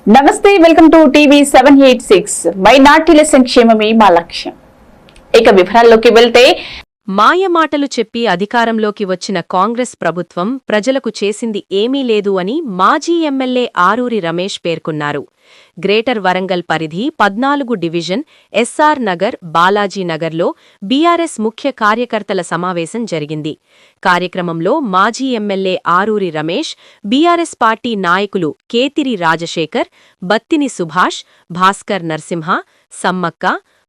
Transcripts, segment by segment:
నమస్తే, welcome to TV 786. మైనార్టీల సంక్షేమమే మా లక్ష్యం. ఇక వివరాల్లోకి వెళ్తే, మాయమాటలు చెప్పి అధికారంలోకి వచ్చిన కాంగ్రెస్ ప్రభుత్వం ప్రజలకు చేసింది ఏమీ లేదు అని మాజీ ఎమ్మెల్యే ఆరూరి రమేష్ పేర్కొన్నారు. గ్రేటర్ వరంగల్ పరిధి 14 డివిజన్ ఎస్ఆర్ నగర్, బాలాజీ నగర్లో బీఆర్ఎస్ ముఖ్య కార్యకర్తల సమావేశం జరిగింది. కార్యక్రమంలో మాజీ MLA Aruri Ramesh, BRS party నాయకులు కేతిరి రాజశేఖర్, బత్తిని సుభాష్, భాస్కర్ నర్సింహ, సమ్మక్క,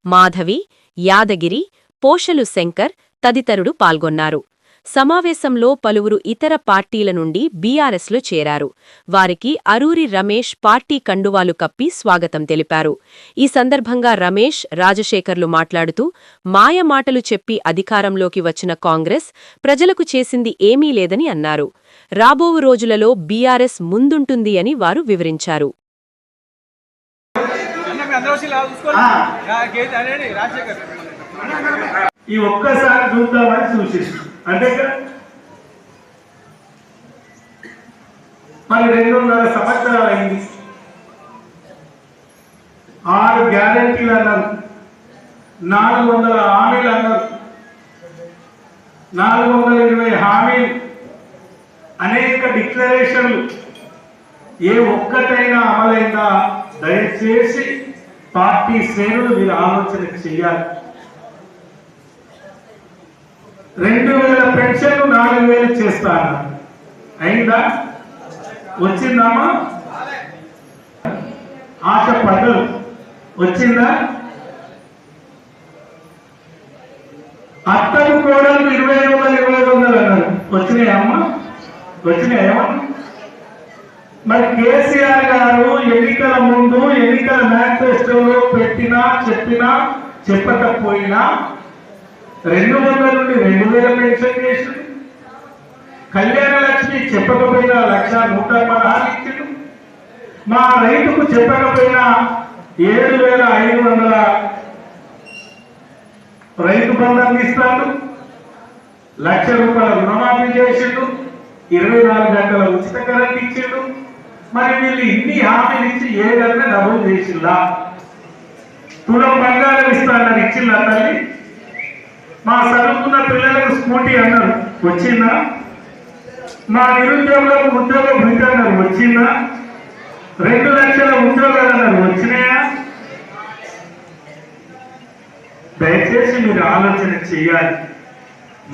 మాధవి, యాదగిరి, పోషలు శంకర్ తదితరులు పాల్గొన్నారు. సమావేశంలో పలువురు ఇతర పార్టీల నుండి బీఆర్ఎస్లో చేరారు. వారికి ఆరూరి రమేష్ పార్టీ కండువాలు కప్పి స్వాగతం తెలిపారు. ఈ సందర్భంగా రమేష్, రాజశేఖర్లు మాట్లాడుతూ, మాయమాటలు చెప్పి అధికారంలోకి వచ్చిన కాంగ్రెస్ ప్రజలకు చేసింది ఏమీ లేదని అన్నారు. రాబో రోజులలో బీఆర్ఎస్ ముందుంటుంది అని వారు వివరించారు. ఈ ఒక్కసారి చూద్దామని చూసి అంటే మరి 2.5 సంవత్సరాలు అయింది. 6 గ్యారెంటీలు అన్నారు, 400 హామీలు అన్నారు, 420 హామీలు, అనేక డిక్లరేషన్లు. ఏ ఒక్కటైనా అమలైందా? దయచేసి పార్టీ శ్రేణులు మీరు ఆలోచన చెయ్యాలి. 2000 పెన్షన్లు 4000 చేస్తాను. అయిందా? వచ్చిందామా? ఆశ పడ్డలు వచ్చిందా? అత్తకు కోడలు 20,000 అన్నారు. వచ్చినాయమ్మా? వచ్చినాయేమో? మరి కేసీఆర్ గారు ఎన్నికల ముందు ఎన్నికల మేనిఫెస్టోలో పెట్టినా చెప్పినా చెప్పకపోయినా 200 నుండి 2000 పెన్షన్ చేసి, కళ్యాణ లక్ష్మి చెప్పకపోయినా 1,116 ఇచ్చిండు. మా రైతుకు చెప్పకపోయినా 7,500 రైతు బంధు అందిస్తాడు, 1,00,000 రూపాయల రుణమాఫీ చేసిండు, 24 గంటల ఉచిత కరెంట్ ఇచ్చిండు. మరి వీళ్ళు ఇన్ని హామీలు ఇచ్చి ఏదన్నా డబ్బులు చేసిందా? తులం బంగారం ఇస్తానని ఇచ్చిందా తల్లి? మా చదువుకున్న పిల్లలకు స్కూటీ అన్నారు, వచ్చిందా? మా నిరుద్యోగులకు ఉద్యోగ భృతి అన్నారు, వచ్చిందా? 2 లక్షల ఉద్యోగాలు అన్నారు, వచ్చినాయా? దయచేసి మీరు ఆలోచన చేయాలి.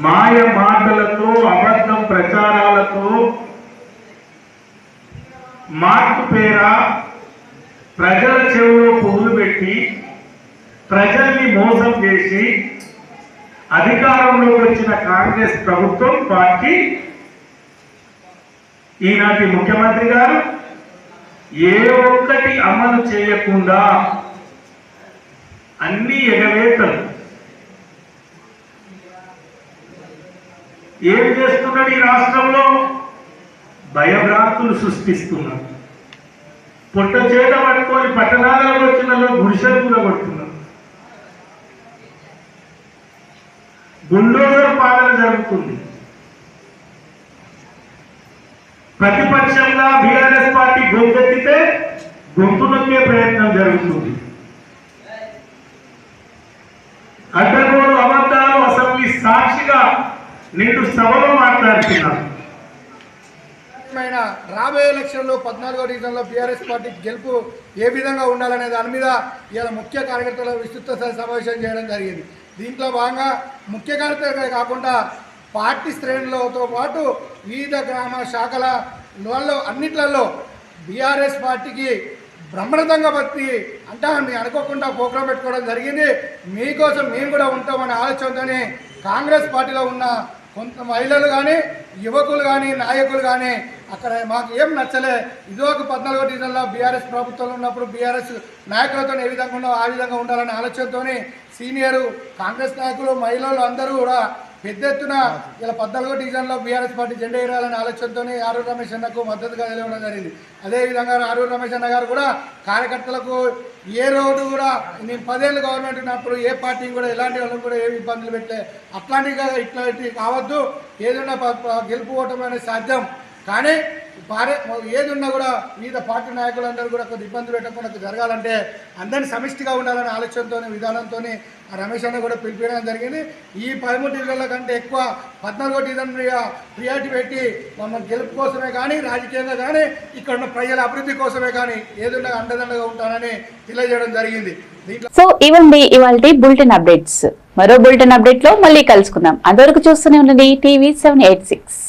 మాయ మాటలతో, అబద్ధం ప్రచారాలతో, మార్పు పేర ప్రజల చెవులో పువ్వులు పెట్టి ప్రజల్ని మోసం చేసి అధికారంలోకి వచ్చిన కాంగ్రెస్ ప్రభుత్వం పార్టీ, ఈనాటి ముఖ్యమంత్రి గారు ఏ ఒక్కటి అమలు చేయకుండా అన్ని ఎగవేతలు. ఏం చేస్తున్నాడు ఈ రాష్ట్రంలో? భయభ్రాంతులు సృష్టిస్తున్నారు. పొట్ట చేత పట్టుకొని పట్టణాలలో వచ్చిన గుడిసెలు కూడా కొడుతున్నారు. బుల్డోజర్ పాలన జరుగుతుంది. ప్రతిపక్షంగా బీఆర్ఎస్ పార్టీ గొంతెత్తితే గొంతు నొక్కే ప్రయత్నం జరుగుతుంది. అడ్డగోలు అబద్ధాలు అసెంబ్లీ సాక్షిగా నిండు సభలో మాట్లాడుతున్నారు. రాబోయే ఎలక్షన్లో 14వ డివిజన్లో బీఆర్ఎస్ పార్టీ గెలుపు ఏ విధంగా ఉండాలనే దాని మీద ఇలా ముఖ్య కార్యకర్తల విస్తృత సమావేశం చేయడం జరిగింది. దీంట్లో భాగంగా ముఖ్య కార్యకర్తలే కాకుండా పార్టీ శ్రేణులతో పాటు వివిధ గ్రామ శాఖల వాళ్ళు అన్నిట్లలో బీఆర్ఎస్ పార్టీకి బ్రహ్మరథంగా బతి అంటే మీరు అనుకోకుండా ప్రోగ్రాం పెట్టుకోవడం జరిగింది. మీకోసం మేము కూడా ఉంటామనే ఆలోచనతోనే కాంగ్రెస్ పార్టీలో ఉన్న కొంత మహిళలు కానీ, యువకులు కానీ, నాయకులు కానీ అక్కడ మాకు ఏం నచ్చలే. ఇదొక 14వ డివిజన్లో బీఆర్ఎస్ ప్రభుత్వంలో ఉన్నప్పుడు బీఆర్ఎస్ నాయకులతో ఏ విధంగా ఉండో ఆ విధంగా ఉండాలనే ఆలోచనతోనే సీనియరు కాంగ్రెస్ నాయకులు, మహిళలు అందరూ కూడా పెద్ద ఎత్తున ఇలా 14వ డివిజన్లో బీఆర్ఎస్ పార్టీ జెండా ఎగరాలనే ఆలోచనతోనే ఆరూరి రమేష్ అన్నకు మద్దతుగా తెలియడం జరిగింది. అదేవిధంగా ఆరూరి రమేష్ అన్న గారు కూడా కార్యకర్తలకు ఏ రోజు కూడా నేను 10 ఏళ్ళు గవర్నమెంట్ ఉన్నప్పుడు ఏ పార్టీని కూడా ఎలాంటి వాళ్ళని కూడా ఏమి ఇబ్బందులు పెట్టలే. అట్లాంటివి ఇట్లాంటివి కావద్దు. ఏదైనా గెలుపు ఓటమి అనేది సాధ్యం. కానీ ఏది ఉన్నా కూడా వివిధ పార్టీ నాయకులందరూ కూడా కొద్ది ఇబ్బంది పెట్టకుండా జరగాలంటే అందరినీ సమిష్టిగా ఉండాలనే ఆలోచనతో విధానంతో ఆ రమేష్ అన్న కూడా పిలిపించడం జరిగింది. ఈ 13 డివిజన్ల కంటే ఎక్కువ 14 డివిజన్ ప్రియారిటీ పెట్టి మమ్మల్ని గెలుపు కోసమే కానీ రాజకీయంగా కానీ ఇక్కడ ఉన్న ప్రజల అభివృద్ధి కోసమే కానీ ఏదున్నా అండదండగా ఉంటానని తెలియజేయడం జరిగింది. సో ఇవ్వండి ఇవాల్టి బులెటిన్ అప్డేట్స్. మరో బులెటిన్ అప్డేట్ లో మళ్ళీ కలుసుకుందాం. అంతవరకు చూస్తూనే ఉండండి టీవీ 786.